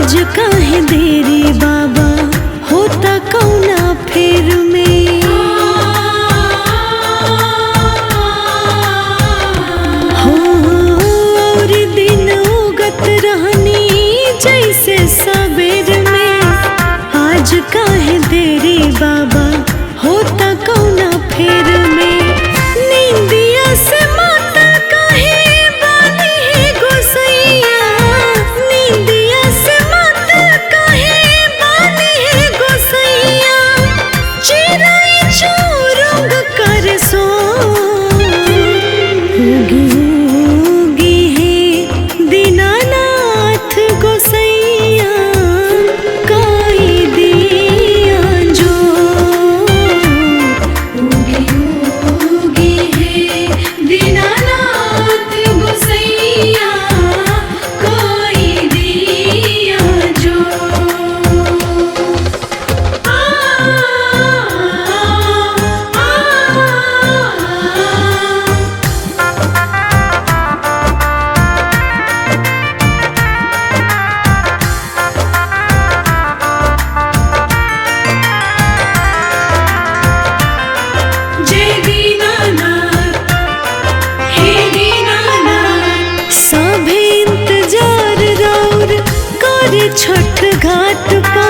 आज काहे देरी बाबा होता कौना फेर में। हो और दिन उगत रहनी जैसे सवेर में, आज काहे देरी बाबा होता कौना फेर में। नींदिया से माता काहे बानी है गोसैया, नींदिया से माता काहे बानी है गोसैया। चिराई चुरुंग कर सो उगी उगी है दीनानाथ गोसैया, कोई दिया जो। उगी उगी है दीनानाथ गोसैया, कोई दिया जो। आ जय दीनानाथ हे दीनानाथ। सभे इंतजार राउर करे छठ घाट पा,